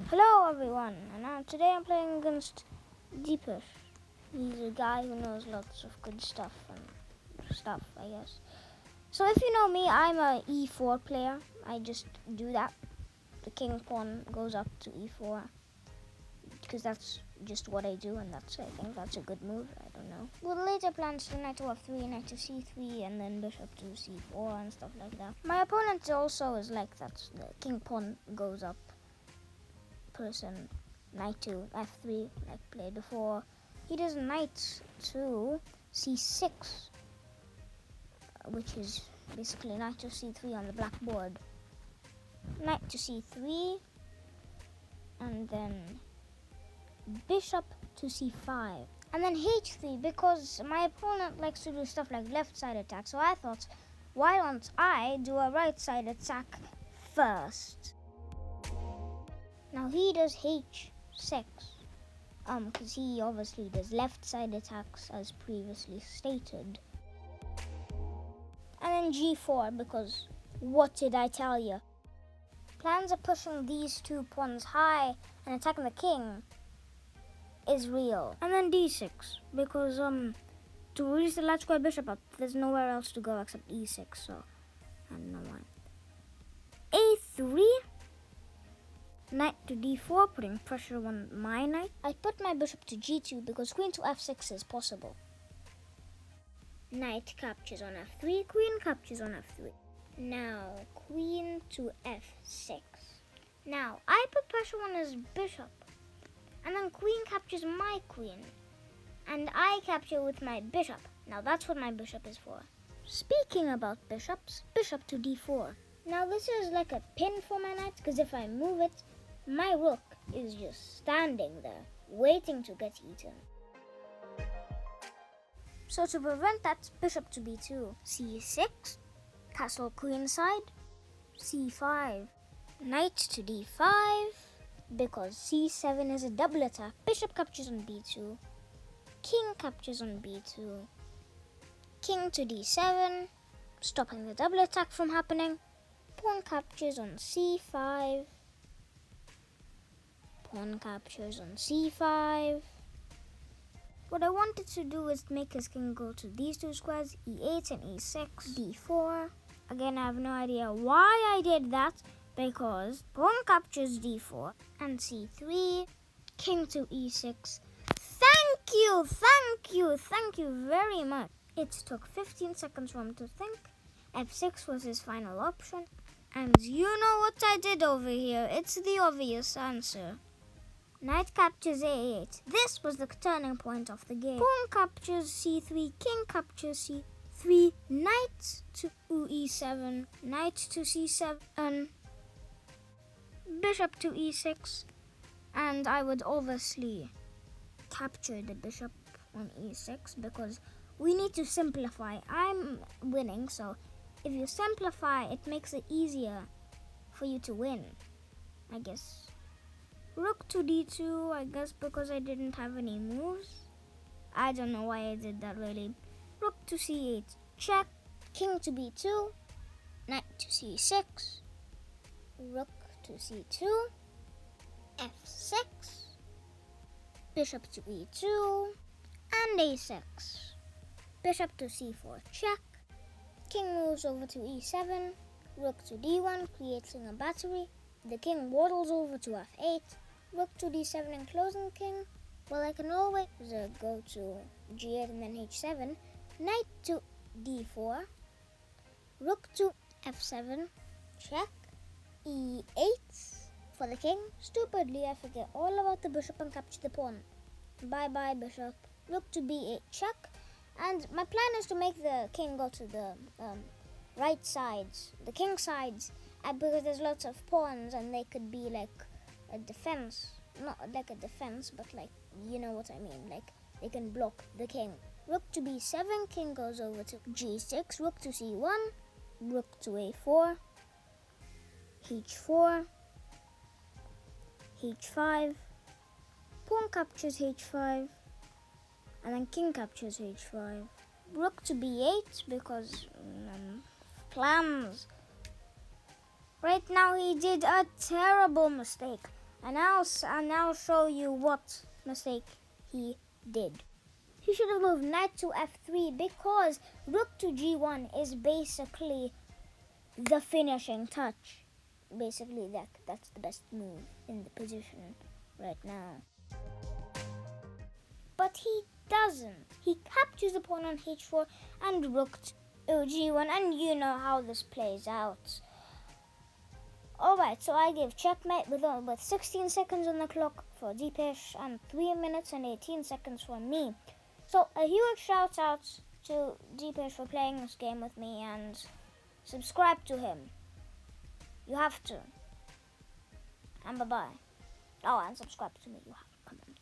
Hello everyone, and today I'm playing against Dipesh. He's a guy who knows lots of good stuff, I guess. So if you know me, I'm a e4 player. I just do that. The king pawn goes up to e4 because that's just what I do, and I think that's a good move. I don't know. With later plans to knight to f3, knight to c3, and then bishop to c4 and stuff like that. My opponent also is like that. The king pawn goes up. Person knight to f3 like played before. He does knight to c6, which is basically knight to c3 on the blackboard. Knight to c3, and then bishop to c5, and then h3 because my opponent likes to do stuff like left side attack. So I thought, why don't I do a right side attack first? Now he does h6, because he obviously does left side attacks as previously stated. And then g4 because what did I tell you? Plans of pushing these two pawns high and attacking the king is real. And then d6 because to release the light square bishop up, there's nowhere else to go except e6, so I don't know why. a3. Knight to d4, putting pressure on my knight. I put my bishop to g2 because queen to f6 is possible. Knight captures on f3, queen captures on f3. Now, queen to f6. Now, I put pressure on his bishop. And then queen captures my queen. And I capture with my bishop. Now, that's what my bishop is for. Speaking about bishops, bishop to d4. Now, this is like a pin for my knight, because if I move it, my rook is just standing there, waiting to get eaten. So to prevent that, bishop to b2, c6, castle queenside, c5, knight to d5, because c7 is a double attack. Bishop captures on b2, king captures on b2, king to d7, stopping the double attack from happening, pawn captures on c5, pawn captures on c5. What I wanted to do is make his king go to these two squares, e8 and e6, d4. Again, I have no idea why I did that, because pawn captures d4 and c3, king to e6. Thank you very much. It took 15 seconds for him to think. f6 was his final option. And you know what I did over here. It's the obvious answer. Knight captures a8. This was the turning point of the game. Pawn captures c3, king captures c3, knight to e7, knight to c7, bishop to e6, and I would obviously capture the bishop on e6 because we need to simplify. I'm winning, so if you simplify, it makes it easier for you to win, I guess. Rook to d2, I guess because I didn't have any moves. I don't know why I did that really. Rook to c8, check. King to b2, knight to c6, rook to c2, f6, bishop to e2, and a6. Bishop to c4, check. King moves over to e7, rook to d1, creating a battery. The king waddles over to f8, rook to d7 enclosing king. Well, I can always go to g8 and then h7, knight to d4, rook to f7, check, e8 for the king. Stupidly, I forget all about the bishop and capture the pawn. Bye-bye, bishop. Rook to b8, check. And my plan is to make the king go to the right sides, the king sides, because there's lots of pawns and they could be like a defense. Not like a defense, but like, you know what I mean. Like, they can block the king. Rook to b7, king goes over to g6, rook to c1, rook to a4, h4, h5, pawn captures h5, and then king captures h5. Rook to b8 because plans. Right now he did a terrible mistake. And I'll now show you what mistake he did. He should have moved knight to f3 because rook to g1 is basically the finishing touch. Basically, that's the best move in the position right now. But he doesn't. He captures the pawn on h4 and rook to g1, and you know how this plays out. Alright, so I give checkmate with 16 seconds on the clock for Dipesh and 3 minutes and 18 seconds for me. So a huge shout out to Dipesh for playing this game with me, and subscribe to him. You have to. And bye-bye. Oh, and subscribe to me. You have to. Come on.